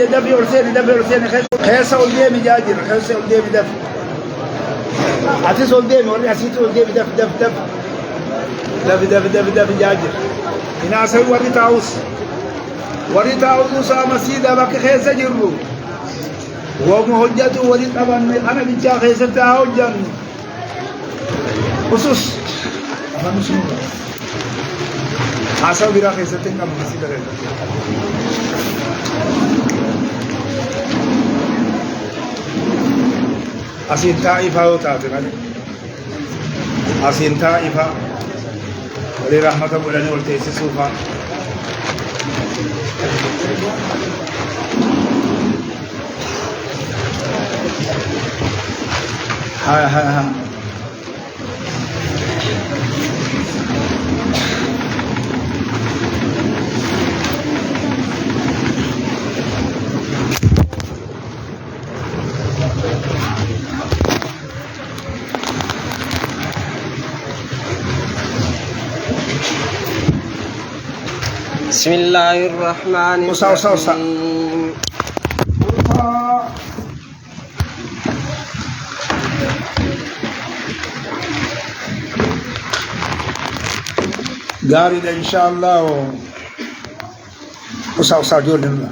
دفي أرسين خيس أولدي مجاجر خيس أولدي دف عتيس أولدي ولا عسيت أولدي دف جاجر هنا أسوي وري تاوس مسجد بك خيس جرو ومهجته ولي طبعا أنا بيجا خيس تاوجن خصوص أنا مش عسى برا خيس تنكم مسجد أسين تائفة وتاتنا أسين تائفة ولرحمة بولاني والتيسي سوفا ها بسم الله الرحمن الرحيم قارد إن شاء الله وصا جولنا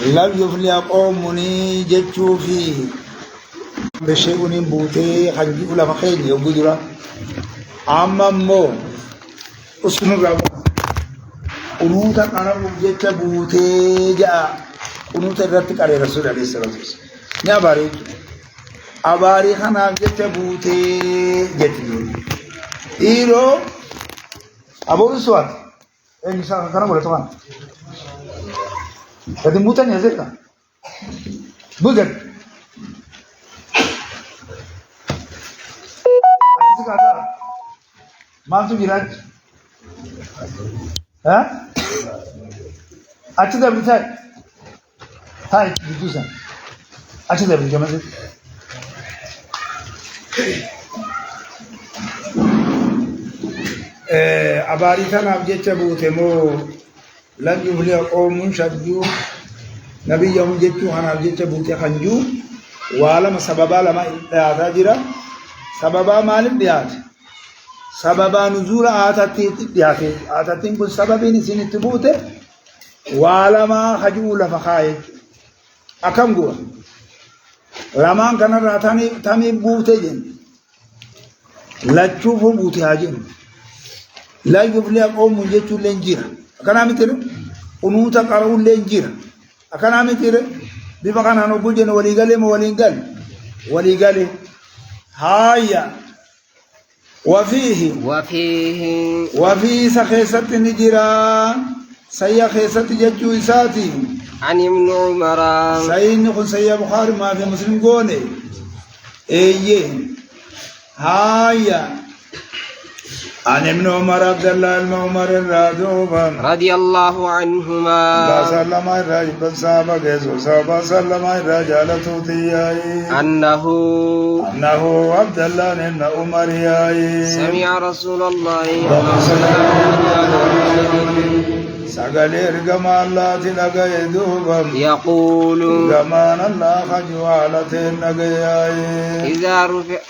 لم يفلح قومني جتشو في بشيء بوتي خنجي ولا مخيل يوم بدرا أمامو أسمع رابع قنوتا أنا بوجت بوتي جاء قنوتا رتك على رسول الله صلى الله عليه وسلم يا بارك أباري خنا جت بوتي جتني إيرو أبو السواد إن شاء الله كنا بقول طبعا هذا موتان يا زلمة بودر ما أنتوا جيران ها أتدا بيتاي هاي بيجوزا أتدا بيجامزة أباري كان أبجت بوتمو لن يفلح قوم شدوا نبي يوم جتوا أنا أبجت بوتي خنجو وعلى سببا لما إتجارا سببا مال بيات سببا نزول آتاتي بياته آتاتين كل سببين سين تبوته وعلى ما خجوا لفخايج أكم جوا لما كان راتاني تامي بوته جن لا تشوفوا بوتي هاجين لا يفلح قوم جتوا لنجيرا أكنا متر ونوتا كارون لنجيرا أكنا متر بمكان أنا بوجن وليقال هايا وفيه سخيسة نجرا سيا خيسة ججو إساتي عن ابن عمر سين خل سيا بخاري ما في مسلم قوني إيه هايا عن ابن عمر عبد الله المعمر الرادوبا رضي الله عنهما سلم الرجل صحابة جزو صحابة سلم الرجال توتياي أنه عبد الله بن عمر ياي سمع رسول الله سقالير كما الله تلقى دوبا يقول كمان الله خجوالة نقياي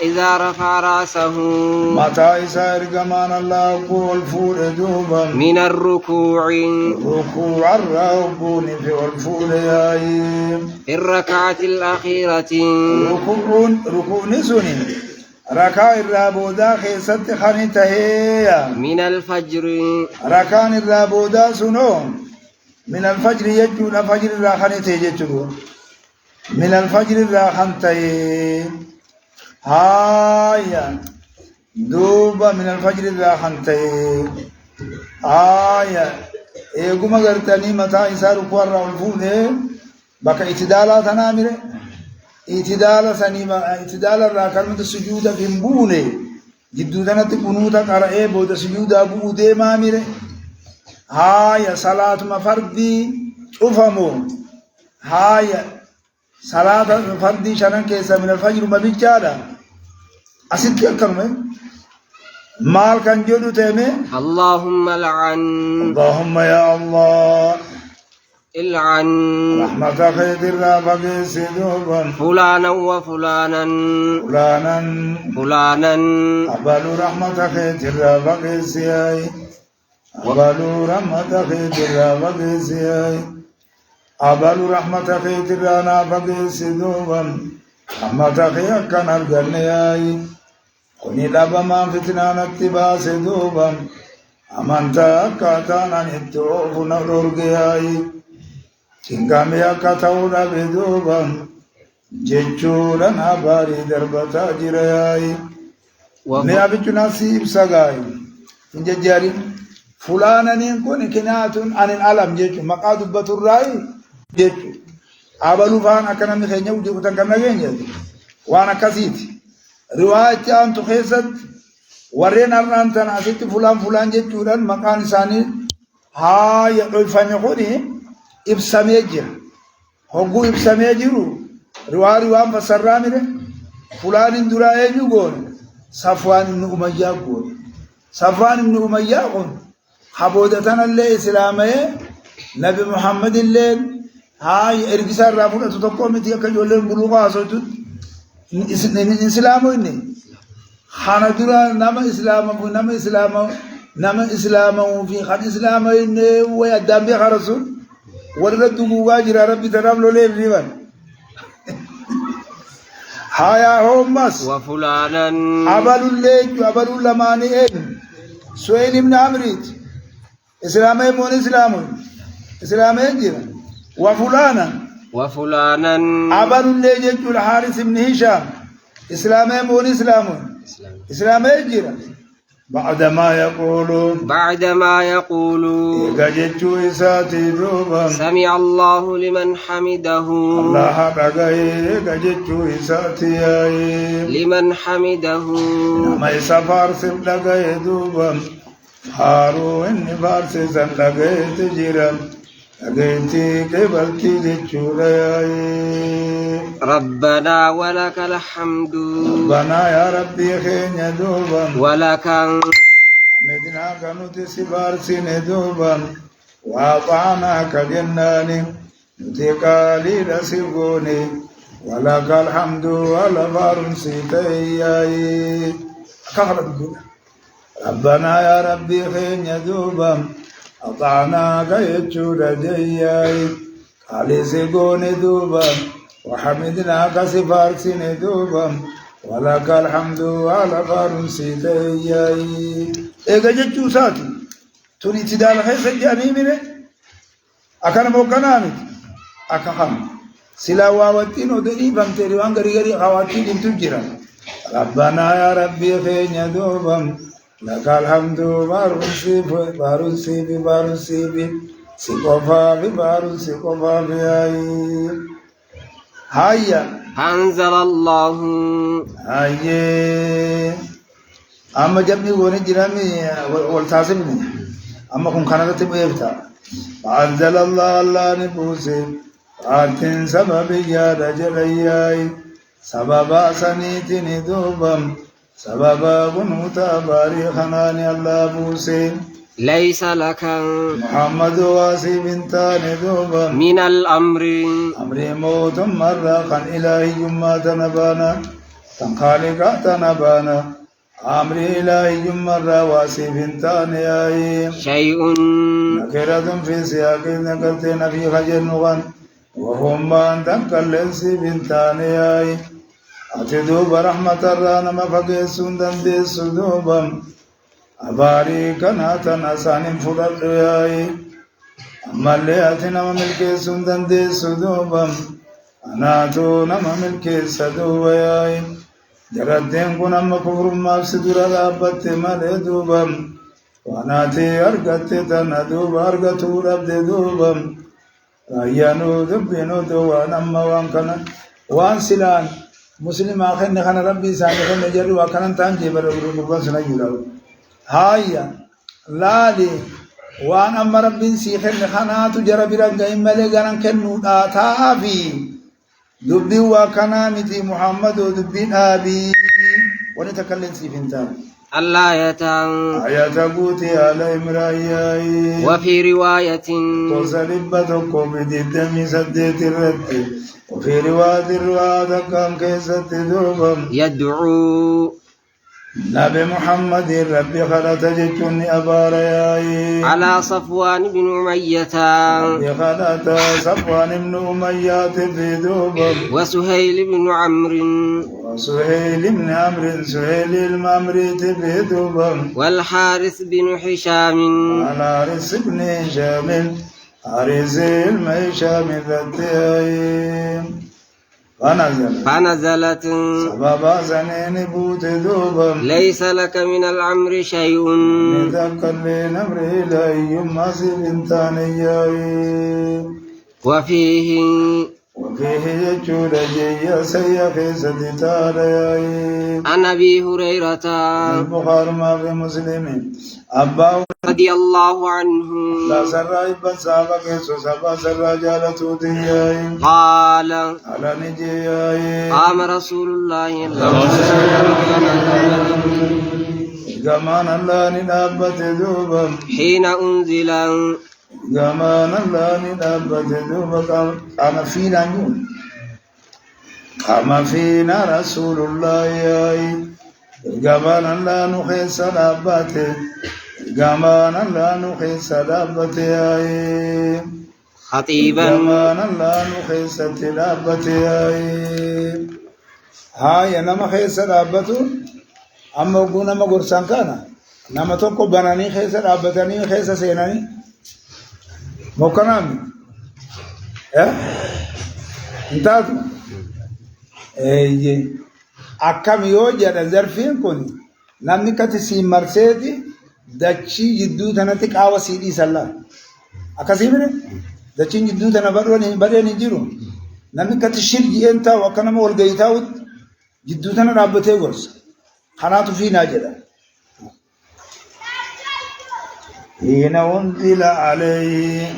إذا رفع رأسه متى يسير كمان الله قول فول دوبا من الركوع الركون في الفول ياي في الركعة الأخيرة ركون سنين ركع الرابودا خيست خنته من الفجر ركان الرابودا سنو من الفجر يجو الفجر راخنته يجو من الفجر راخنته هايا دوبا من الفجر راخنته هايا ايغما غرتني متى يسار قرر الفوده بقى اعتدالات نامره اعتدال سنيما اعتدال الراكان السجود في بونه جدودنا تكونوتا قرأ بود سجود ابو دي مامره هايا صلاة مفردي افهموا هايا صلاة مفردي شنن كيسا من الفجر مبيجادا اسيت الكلمة مال كان جودو تيمي اللهم لعن اللهم يا الله العن رحمتك يدرنا بقيس دوبا فلانا وفلانا فلانا فلانا أبل رحمتك يدرنا بقيس ياي أبل رحمتك يدرنا بقيس ياي أبل رحمتك يدرنا بقيس دوبا رحمتك يكن الجنة ياي كوني لابا ما فتنا نتباس دوبا أمانتا كاتانا نتوف نورجياي Tingami akatauna beduban jechuudha na bari darbata jirayai ne abichu nasib sagai injajari fulana nin kun kinatun anil alam jechu maqadu baturai jechu abalu fana kana mi khenya udi kutangamna genye wana kasiti riwayat antu khisat warena rantan asit fulan fulan jechudan maqan sani ha ya ulfanya khudi ibsamee jira hogguu ibsamee jiru riwaari waan fasarraamire fulaanin duraa eenyu goone Safwaan ibn Umayyaa goone Safwaan ibn Umayyaa kun haboodatanallee islaamee Nabi Muhammad illee haay ergisaa irraa fudhatu tokko miti akka ijoolleen buluuqa haasoftu islaamu inni hana dura nama islaamamu fi kan islaama inni way addaan beeka rasuul ولد واجر ربي ترام له ليه ليبان هايا همس وفلانا أبل الليج وأبل اللمانئين سويل بن عمريت إسلامي مون إسلامي جرا وفلانا أبل الليج الحارث بن هشام إسلامي مون إسلامي جرا بعدما يقولون سمع الله لمن حمده الله لمن حمده ما يسافر سبلغي دوبا هارو إني فارس سبلغي تجرا لغيتي قبلتي لتشوري ربنا ولك الحمد ربنا يا ربي خين دوبا ولك مدنا كنت سبار سندوبا وأطعنا كجناني نتقالي لسيبوني ولك الحمد والبار سيتياي ربنا يا ربي خين دوبا أطعنا كيتشور جياي قالي سيبوني دوبا وحمدنا كسفار سندوبا ولك الحمد على فارسيتي ايغا جچو ساتي توني تدال خيس جاني ميره اكن موكنامي اكخم سلا واوتين ودي بامتري وان غري غري خواتي انتو جيرا ربنا يا ربي خين دوبم لك الحمد بارسي سيكوفا بياي هيا أنزل الله هيا أما جبني غوني جرامي والتاسمني أما كن كندا تبيفتا أنزل الله نبوسي أنتن سبب يا رجلياي سبب سنيتني دوبم سبب بنوتا باري خناني الله بوسي ليس لك محمد واسي بنتان دوبا من الأمر أمري موت مرة خان إلهي جمع تنبانا تنخالق تنبانا أمري إلهي جمع واسي بنتان ياي شيء نكرة في سياق نكرتين في خجر نغان وهم بان تنكالنسي بنتان ياي أتدوب رحمة الرانا مفقسون دندس دوبا أباري كناتن أسانين فرد ياي أمالي أتنا ملكي سندن دي سدوبم أناتو نما ملكي سدوب ياي جردين كنا مكفر ما سدور رابط مالي دوبم واناتي أرغت تندوب أرغتو رب دوبم رايانو دبينو دوانا موانكنا وان سلان مسلم آخر نخان ربي ساني خن نجر وكان تانجي برغبان سنا يولاو هايا لالي وانا أما ربين سيخن خاناتو جرى برنگاين ملي غنان كنو آتافي دبي وكنا متي محمد ودبين آبي ونتكلم سيفنتان الآية آية قوتي على إمرأي وفي رواية وسلبتكم بدم سديت الرد وفي رواية كم كيست دوبم يدعو نبي محمد ربي خلت جتني أبارياي على صفوان بن أمية ربي خلت صفوان بن أمية في دوبم وسهيل بن عمرو وسهيل بن عمرو سهيل الممري في دوبم والحارث بن هشام الحارث بن هشام حارث المهشام ذاتي فنزلت سبب زنين بوت دوبم ليس لك من الأمر شيء نتقل نمري لا يمسي بنتاني وفيه يجود جي سيخي ستتاري عن أبي هريرة البخار ما في مسلم أبا رضي الله عنه لا سرى إبن سابق سبا سرى جالتو دياي قال على نجياي قام رسول الله زمان الله ندابت دوبم حين أنزل زمان الله ندابت دوبم قام فينا نون قام فينا رسول الله زمان الله نخيص دابته زمان الله نخيص دابته خطيبا زمان الله نخيص دابته هاي نما خيص دابته أما قلنا ما قرصان كنا نما توكو بناني خيسة رابطاني خيسة سيناني مكانامي انتاتو أكام يوجد ظرفين كوني نمني كتي سيم مرسيدي دچي جدو تنتك آوا سيدي سلا أكاسي منه دچي جدو تنا بدوني جيرو نمني كتي شرجي انتا وكنا مولغيتاود جدو تنا رابطه قرص خناتو فينا جدا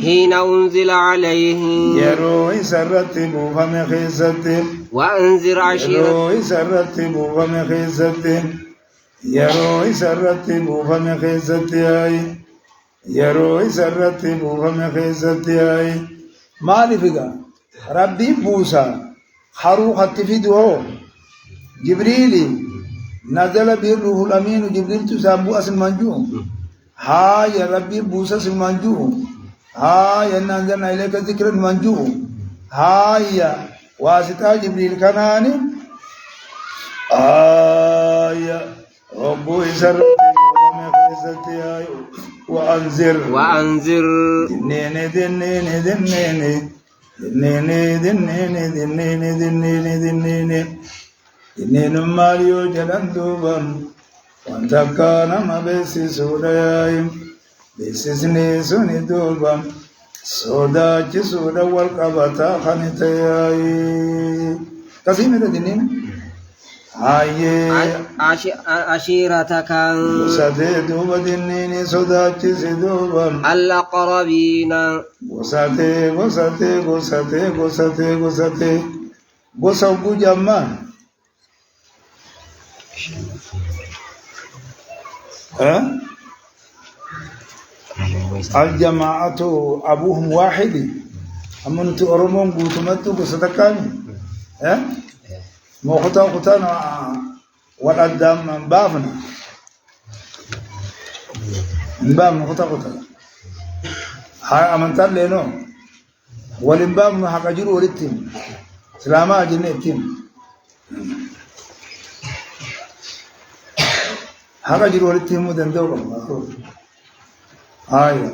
حين أنزل عليه يروي سرتب فمخيزته وأنذر عشيرتك يروي سرتب فمخيزته يروي سرتب فمخيزته يروي سرتب فمخيزته مالي فيها ربي بوسى خروخت في دوه جبريل نزل به الروح الأمين جبريل تسابو أسل منجو ها يا ربي بوسى أسل منجو ها يا نزلنا إليك ذكر منجو ها يا واسطة جبريل كناني يا ربو إسر وأنذر دنيني إننا ماريو جلان دوبان وانتا كان ما بيسي سودايم بيسي سني دوبان سودا جي سودا والقبطا خانتايم كسيمة دينين عشيرتك وساتي دوبا دينين سودا جي سدوبان الأقربين وساتي وسوكو جمان الجماعة أبوهم واحد أمنت أرمون قوتمتو قصتكاني موخطا قطانا والأدام من بابنا من باب موخطا قطانا هاي أمنتان لينو والإنباب من حق جيرو ولدتهم سلاما جنة التهم حق جيرو ولدتهم مدن دورهم آية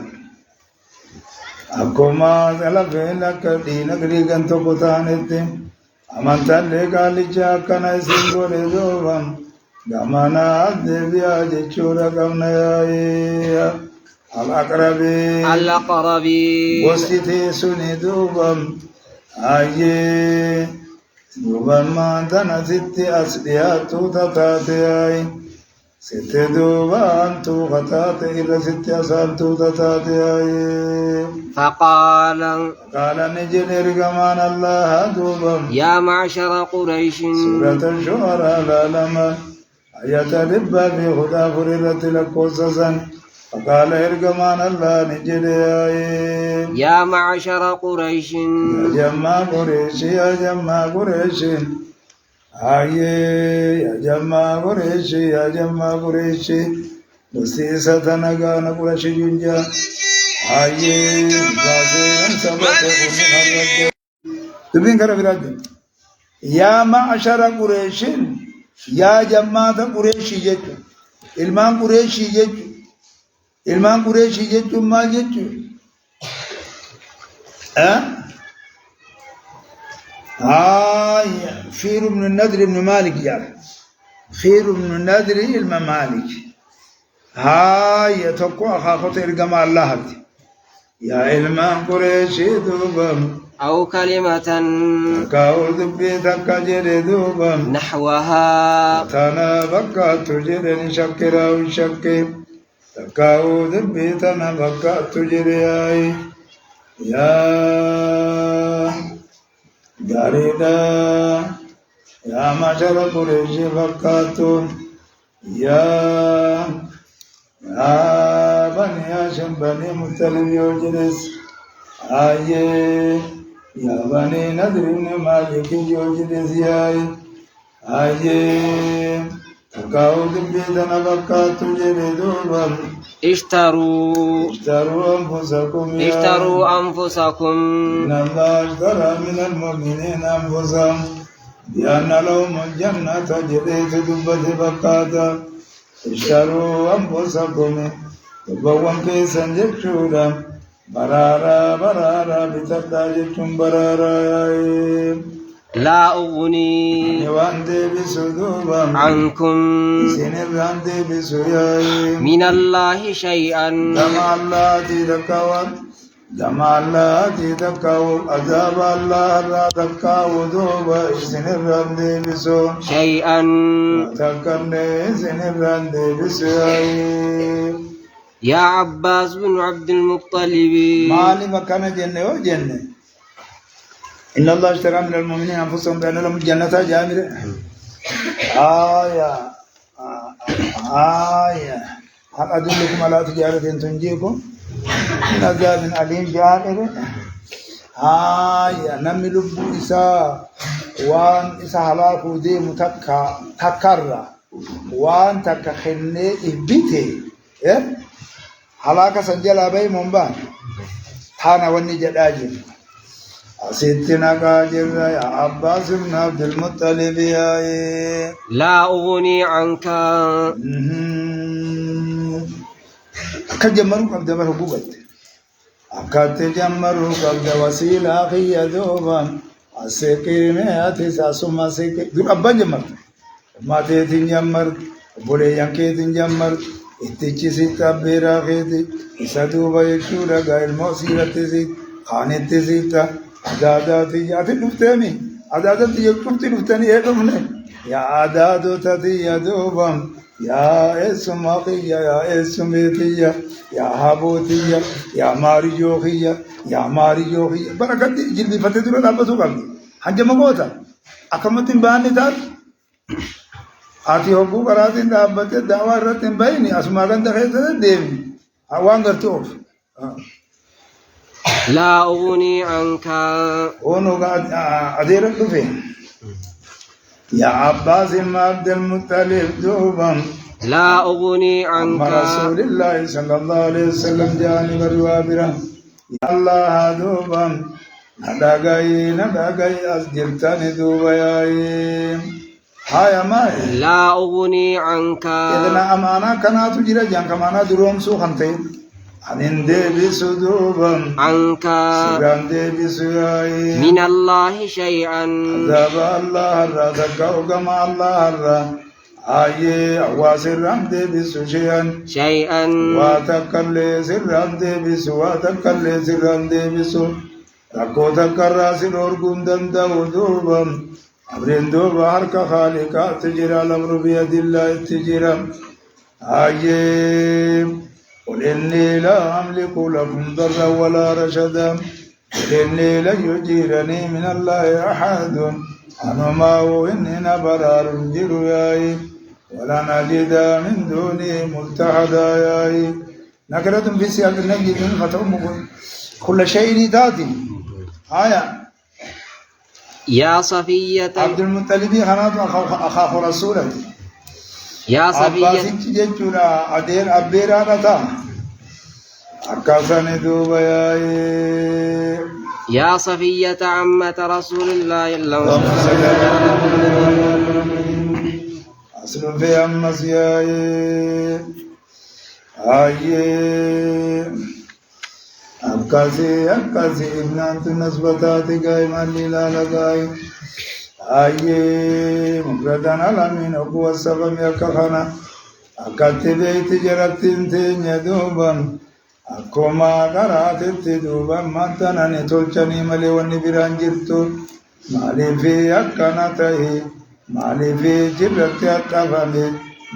أكما سلفين لك دينك ريغن تقطانتهم أمنتان لقال جاكنا سنقل دوبهم غمانا الدبيا جيشورا قمنا يا الأقربين وسيتي سني دوبم آيه دوبم ما دنا ستي أسلياتو تتاتي ستي دوبم تو خطاتي إلا ستي أسالتو تتاتي فقال نجل إرقمان الله دوبم يا معشر قريش سورة الشعراء لا لما يتدبى في خدا فريرة لكوسسا فقال إرجمان الله نجري يا معشر قريش يا جماعة قريش يا جماعة قريش يا جماعة قريش يا جماعة قريش بسيسة نغانا قريش جنجا تبين كرا فراد يا معشر قريش يا جماعة قريش جت ilmaan qureeshii jechuun maal jechuun خير بن النذر بن مالك جار خير بن النذر ilma مالك tokko akaakota ergama Allahati yaa ilmaan qureeshii duubam أو كلمة كاود بيتك جردوبا نحوها تنا بكات جرن شكرا وشكي كاود بيتنا بكات جرياي يا غريدا يا معشر قريش بكات يا بني هاشم بني مطلب يوجلس يا بني نذر بن مالك يوجد زياي تقاود بيدنا بكات جلدوبا اشتروا أنفسكم إن الله اشترى من المؤمنين أنفسهم بأن لهم الجنة جريت دبت بكاتا اشتروا أنفسكم تبوم كيسا جبشودا برارا بتداجتم برارا لا أغني عنكم من الله شيئا دمع الله تذكوا عذاب الله لا تذكوا دوبا سنران دي بسو شيئا تذكرني سنران دي بسو يا عباس بن عبد المطلب مالي مكان جنة وجنة إن الله اشترى من المؤمنين أنفسهم بأن لهم الجنة جامرة هل أدلكم على تجارة تنجيكم من عذاب أليم جائر نمي لبو إساء وان إساء هلاكو دي متكرر وان تكخلني إبتي هلاك سنجل أبي منبان تانا وني جداجر سيدنا قاجر يا عباس بن عبد المطلب لا أغني عنك كجمروا قبل مرحبوبت أكاد جمروا قبل وسيلة أخي دوبا السكير مئة ساسوما سكير دور أبا جمر ما تيتين جمر بولي ينكيتين جمر اتجسي تبيرا خيتي إسادوبا يكشورا غير موسيلة سيت خانت سيتا عداداتي جاتي نفتاني عداداتي يكفتي نفتاني ايقمني يا عدادو تتي يدوبا يا اسماقية يا اسميتية يا حبوتية يا ماريجوخية يا ماريجوخية بركات جلبي فتدرو لابسو قبلي حنجة مقوتا أكمتين باني تار آتي حقو قراتين دابتة دعوة رتين بيني أسماقان دخيطة ديمي أوان قرتوف لا أغني عنك ونو أدير الدفين يا عباس بن عبد المطلب دوبا لا أغني عنك رسول الله صلى الله عليه وسلم جانب الوابرة يا الله دوبا نداغي أسجلتني دوبا يا هاي ماي لا أغني عنك إذن أمانا كنا تجرى جانك أمانا دروم سو خمتين أنين ديبس دوبا عنك سيران ديبس من الله شيئا عذاب الله را تكاو كما الله را واسران ديبس شيئا واتكالي سران ديبس واتكالي سران ديبس ركو تكرا سنور قندن دوبا أمرين دوبا حرك خالقا تجرى الأمر بيد الله تجرى قل إني لا أملك لكم ضرا ولا رشدا قل إني لن يجيرني من الله أحد أنا ما هو إني نبرار جرياي ولا نجد من دونه ملتحدا ياي نكرة في سياق النجد فتهم كل شيء ذات آية يا صفية عبد المطلب خنات أخاف رسوله يا صفية أباسك جيتشورا أدير أبيرا نتا أكاسن دوبا ياي يا صفية عمة رسول الله اللهم صل على أصل في أمس ياي أكاسي ابن أنت نسبتات قاي مالي لا لقاي مقردان علمين أقوى السبب يكخنا أكاتي بيت جرتين تيني دوبا أكوما قراتت دوبا ماتنا نتولشني مالي ونبران جرتو مالي في أكنته مالي في جرتي أتفامي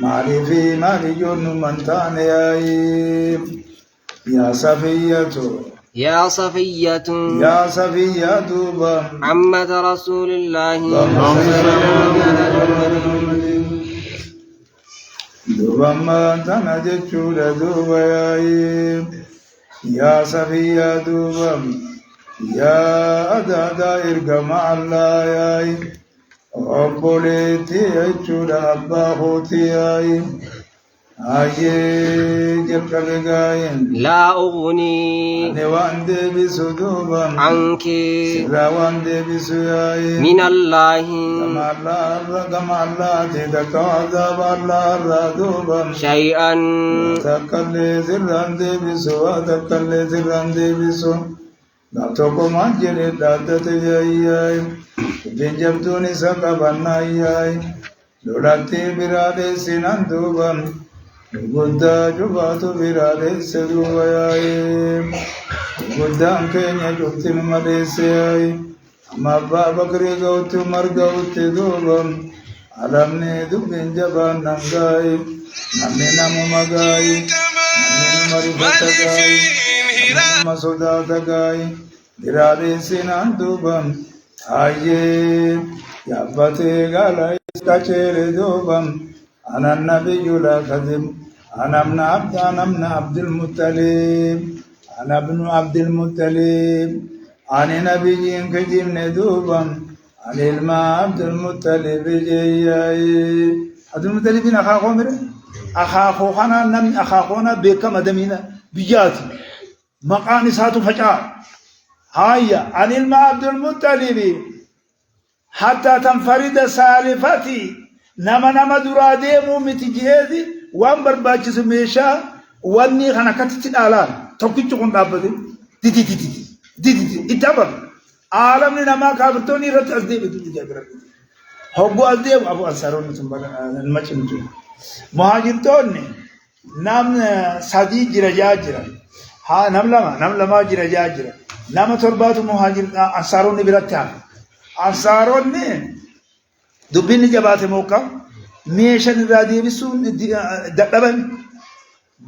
مالي في مالي جون منتان يا صفية يا صفية يا صفية دوبا عمة رسول الله دوبا ما تنجد دوبا يا صفية دوبا يا أدادا إرقم الله ياي أبوليتي أجود أبا خوتي ياي لا أغني عنك من الله شيئا Guddaa jubaatu biraaleessa duuba yaa'ee guddaan keenya cuftin maleessa yaa'ee amma abbaa bakrii ga'utti marga utti duuba alamni dubbiin jabaan nam gaa'ee namni namuma gaa'ee namni nama rifata gaa'ee namni nama sodaata gaa'ee biraaleessi naan duuba hayyee yaabbatee gaalaa qaceele duuba أنا النبي لا كذب أنا ابن عبد المطلب أنا ابن عبد المطلب أنا نبي كجيم ندوبا أنا الماء عبد المطلب جاي عبد المطلب أخاكم مره أخاكونا نم أخاكونا بكم دمينا بيجاتي مقام ساتو فجأة هيا أنا الماء عبد المطلب حتى تنفرد سالفتي nama duraa deemuu miti jeeti waan barbaachisu meeshaa wanni kana katitti dhaalaan tokkichi kun dhaabbate didi itti abar aalamni namaa kaafirtoonni irratti as deebitu jabira hoggu as deemu abu ansaroonni sun macimtu muhaajirtoonni nam sadii jira jira haa nam lama jira nama torbaatu muhaajir ansaroonni biratti hafa ansaroonni دبين جبات موقع ميشن رادي بسون دبن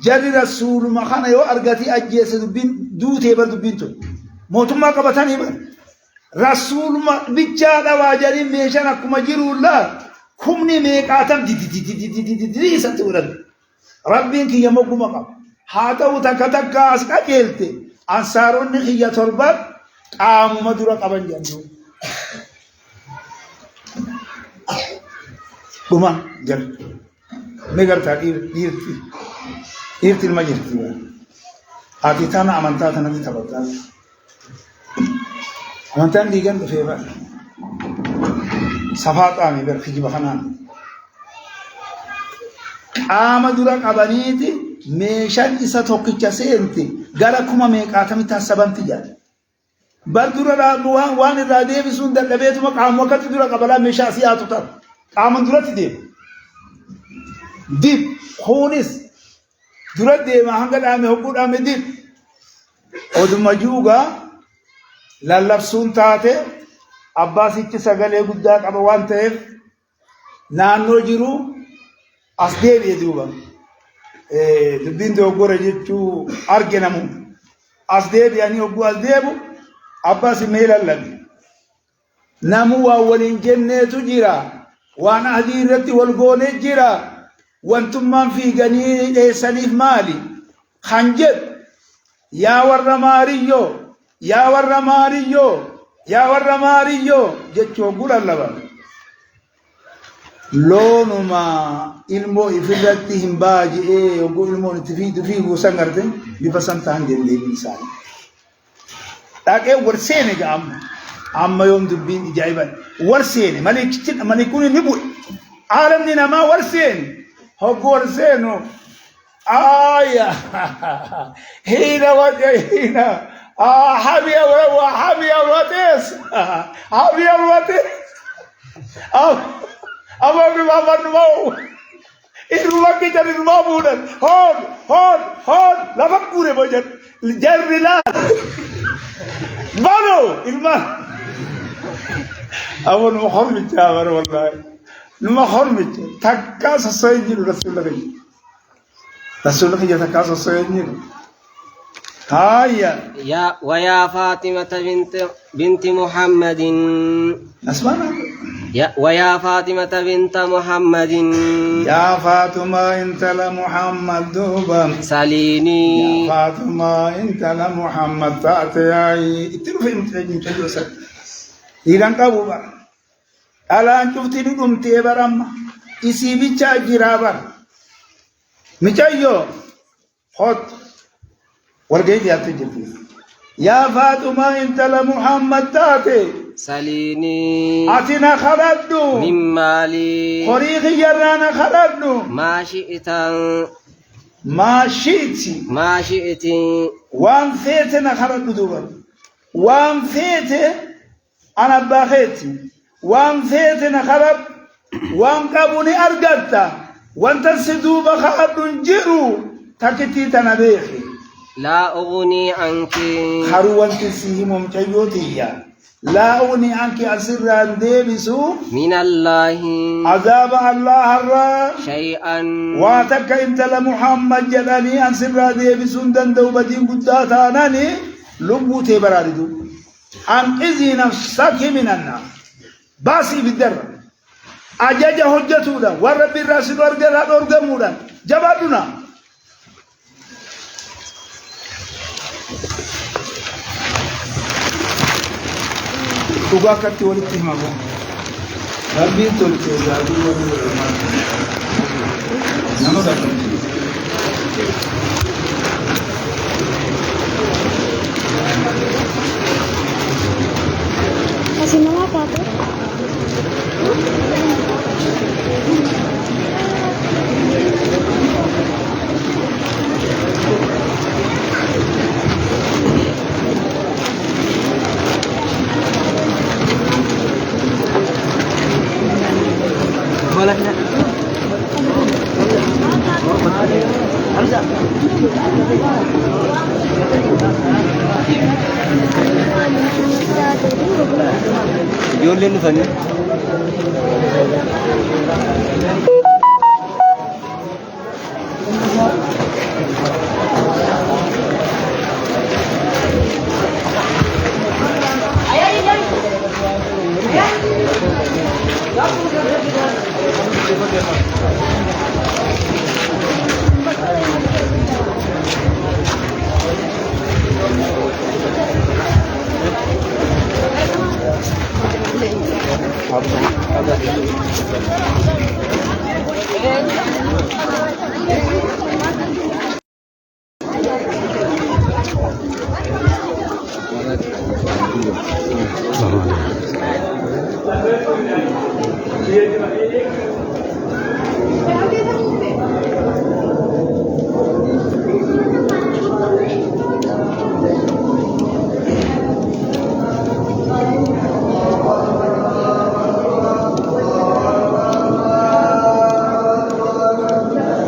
جري رسول ما خان يو أرجعتي أجيس دبين دو تبر دبين تو موتما كبتاني بر رسول ما بيجادا واجري ميشن أكما جيرولا كمني ميك آتم دي سنتورن ربين كي يموكو مقام هذا وتكتك أسكا جلتي أنصارون هي تربات قام مدورا قبل جانو بما جل مغرتا إيرتي المجرد آتيتانا أمانتاتنا دي تبطال أمانتان ديگان بفيبا صفات آمي برخيجي بخنان آما دوران أبانيتي ميشان إسا توقيتشا سينتي غالا كما ميقاتمي تاسبان تجار بل دوران وان الرادية بسون در لبيتو مقام وقت دوران قبلا ميشا سياتو تر قامن درت ديب خونس درت ديب هنگا دامي حقود دامي ديب ودما جوغا للفسون تاتي أباسي چه سگلے گداك أبوان تيف نانو جيرو أسديب يدوبا دبين دو غورا جيتو أرگنمو أسديب يعني أبو أسديب أباسي ميلا لبي نمو أولين جنة جيرا وانا هديرتي والقول جرا وانتم في جنين سليف مالي خنجر يا ور ماريو يا ور ماريو يا ور ماريو جتشو قول الله لونما ilmo ifirratti hin baaji'ee oguu ilmoon itti fiiguu san gartee bifa san ta'an deebiin isaanii. Dhaqee warseene amma yoom dubbiin ijaa'iban warseene malikuun ni bu'e aalamni namaa warseene hoggu warseenu aaya hiina habiya watees habiya watees amma bifaafan mau irma kita irma bulan hon lafa kure bojan jarri la bano irma awon muhammad jabar wallahi numa hormit takka sayyid rasulullah ya takka sayyid هايا يا ويا فاطمة بنت محمد اسمعنا ويا فاطمة بنت محمد يا فاطمة انت لمحمد دوبا ساليني يا فاطمة انت لمحمد تأتي تلفين تجلسك إيران كابوبا ألا أنتفتي لكم تيبرام إسي بيتشا جرابا ميتشايو خط ورقيت يا تجلسي يا فاطمة انت لمحمد تأتي ساليني أتنا خردو من مالي خريخ يرانا خردو ما شئت ما شئت وان فيتنا خردو دوبا وان فيت أنا باخيت وان فيتنا خرد وان كابوني أرقدتا وان ترسدو بخردو جيرو تكتي تنبيخي لا أغني عنك خروان تسيهم ممتيوتيا لا أغني عنك أسرا ديبسو من الله عذاب الله الرا شيئا واتك انت لمحمد جلاني أسرا ديبسو دندو بدين قداتاناني لبو تبراردو أنقذي نفسك من النار باسي بالدر أجاج حجتو دا ورب الرسول ورقمو دا جبادنا Tugakatti walitti himamu. Rabbiin tolchee jaabii warri walmaa. Nama gaafatu. Kasih nama apa tuh? bolehnya Hamzah Yolun Fani Iya,